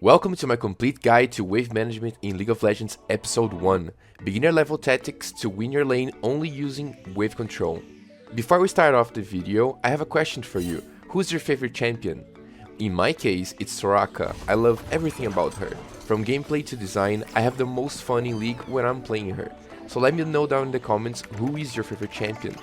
Welcome to my complete guide to wave management in League of Legends Episode 1, beginner level tactics to win your lane only using wave control. Before we start off the video, I have a question for you. Who's your favorite champion? In my case, it's Soraka. I love everything about her. From gameplay to design, I have the most fun in League when I'm playing her. So let me know down in the comments who is your favorite champion.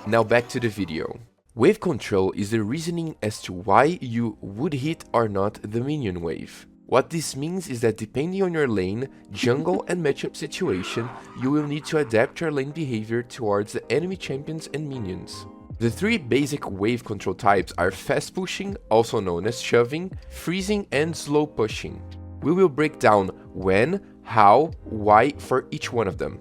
Now back to the video. Wave control is the reasoning as to why you would hit or not the minion wave. What this means is that depending on your lane, jungle and matchup situation, you will need to adapt your lane behavior towards the enemy champions and minions. The three basic wave control types are fast pushing, also known as shoving, freezing and slow pushing. We will break down when, how, why for each one of them.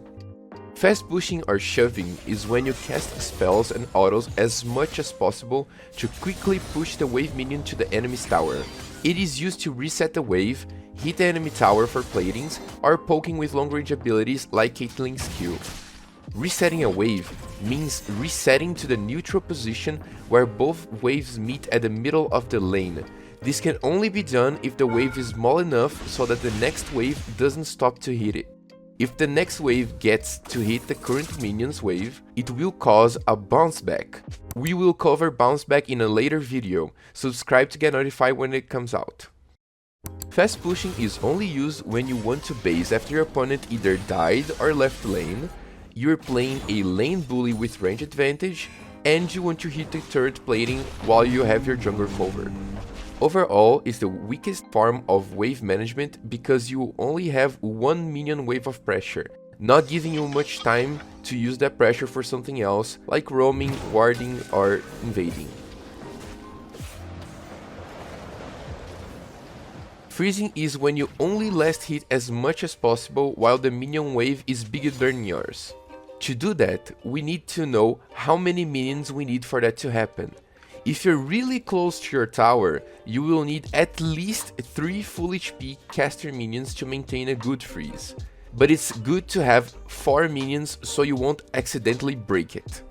Fast pushing or shoving is when you cast spells and autos as much as possible to quickly push the wave minion to the enemy's tower. It is used to reset the wave, hit the enemy tower for platings, or poking with long range abilities like Katkaien skill. Resetting a wave means resetting to the neutral position where both waves meet at the middle of the lane. This can only be done if the wave is small enough so that the next wave doesn't stop to hit it. If the next wave gets to hit the current minion's wave, it will cause a bounce back. We will cover bounce back in a later video. Subscribe to get notified when it comes out. Fast pushing is only used when you want to base after your opponent either died or left lane, you're playing a lane bully with range advantage, and you want to hit the turret plating while you have your jungler covered. Overall, it's the weakest form of wave management because you only have one minion wave of pressure, not giving you much time to use that pressure for something else like roaming, warding or invading. Freezing is when you only last hit as much as possible while the minion wave is bigger than yours. To do that, we need to know how many minions we need for that to happen. If you're really close to your tower, you will need at least 3 full HP caster minions to maintain a good freeze. But it's good to have 4 minions so you won't accidentally break it.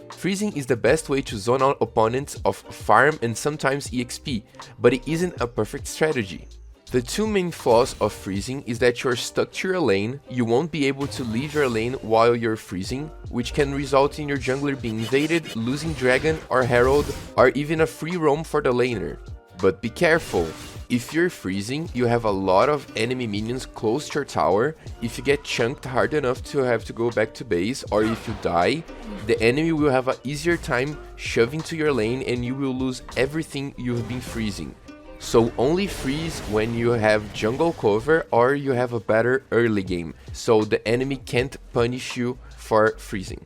Freezing is the best way to zone out opponents of farm and sometimes EXP, but it isn't a perfect strategy. The two main flaws of freezing is that you're stuck to your lane, you won't be able to leave your lane while you're freezing, which can result in your jungler being invaded, losing dragon or herald, or even a free roam for the laner. But be careful, if you're freezing, you have a lot of enemy minions close to your tower. If you get chunked hard enough to have to go back to base, or if you die, the enemy will have an easier time shoving to your lane and you will lose everything you've been freezing. So only freeze when you have jungle cover or you have a better early game, so the enemy can't punish you for freezing.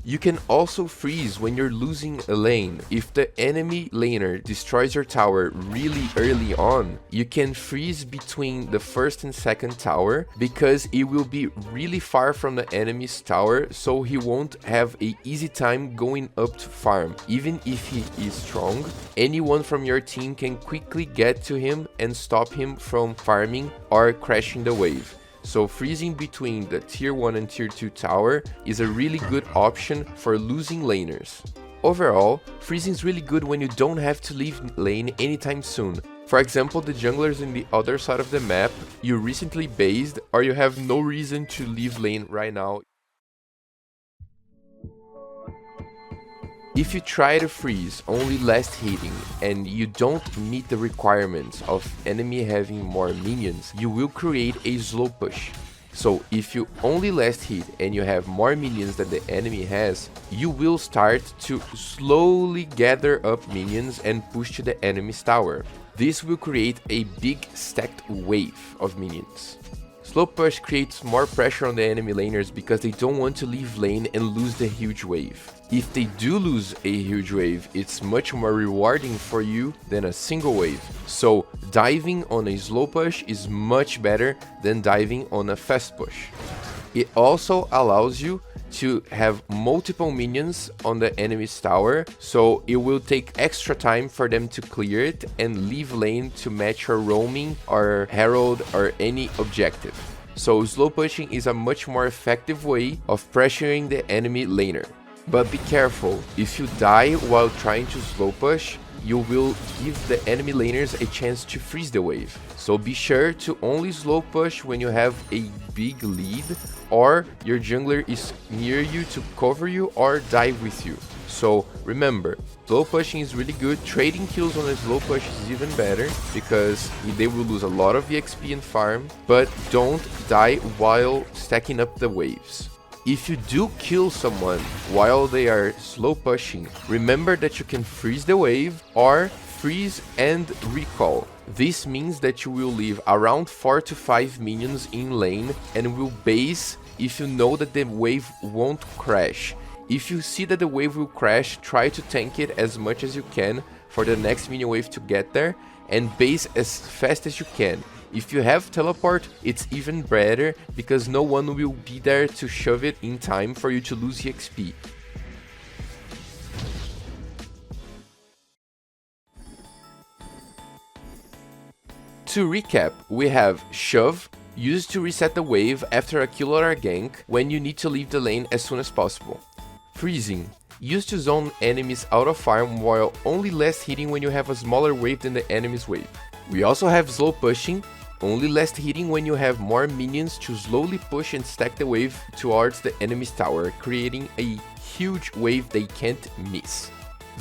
You can also freeze when you're losing a lane. If the enemy laner destroys your tower really early on, you can freeze between the first and second tower because it will be really far from the enemy's tower, so he won't have an easy time going up to farm. Even if he is strong, anyone from your team can quickly get to him and stop him from farming or crashing the wave. So freezing between the tier 1 and tier 2 tower is a really good option for losing laners. Overall, freezing is really good when you don't have to leave lane anytime soon. For example, the junglers in the other side of the map, you recently based or you have no reason to leave lane right now. If you try to freeze only last hitting and you don't meet the requirements of enemy having more minions, you will create a slow push. So if you only last hit and you have more minions than the enemy has, you will start to slowly gather up minions and push to the enemy's tower. This will create a big stacked wave of minions. Slow push creates more pressure on the enemy laners because they don't want to leave lane and lose the huge wave. If they do lose a huge wave, it's much more rewarding for you than a single wave. So diving on a slow push is much better than diving on a fast push. It also allows you to have multiple minions on the enemy's tower, so it will take extra time for them to clear it and leave lane to match your roaming or herald or any objective. So slow pushing is a much more effective way of pressuring the enemy laner. But be careful, if you die while trying to slow push, you will give the enemy laners a chance to freeze the wave. So be sure to only slow push when you have a big lead or your jungler is near you to cover you or dive with you. So remember, slow pushing is really good. Trading kills on a slow push is even better because they will lose a lot of EXP and farm, but don't die while stacking up the waves. If you do kill someone while they are slow pushing, remember that you can freeze the wave or freeze and recall. This means that you will leave around 4 to 5 minions in lane and will base if you know that the wave won't crash. If you see that the wave will crash, try to tank it as much as you can for the next minion wave to get there and base as fast as you can. If you have teleport, it's even better because no one will be there to shove it in time for you to lose EXP. To recap, we have shove, used to reset the wave after a kill or a gank when you need to leave the lane as soon as possible. Freezing, used to zone enemies out of farm while only last hitting when you have a smaller wave than the enemy's wave. We also have slow pushing, only last hitting when you have more minions to slowly push and stack the wave towards the enemy's tower, creating a huge wave they can't miss.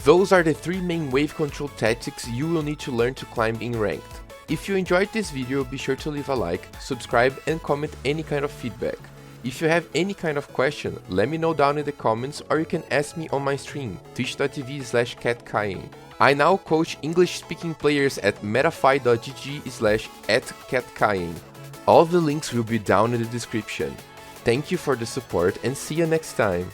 Those are the 3 main wave control tactics you will need to learn to climb in ranked. If you enjoyed this video, be sure to leave a like, subscribe and comment any kind of feedback. If you have any kind of question, let me know down in the comments or you can ask me on my stream, twitch.tv/Katkaien. I now coach English-speaking players at metafy.gg/@Katkaien. All of the links will be down in the description. Thank you for the support and see you next time.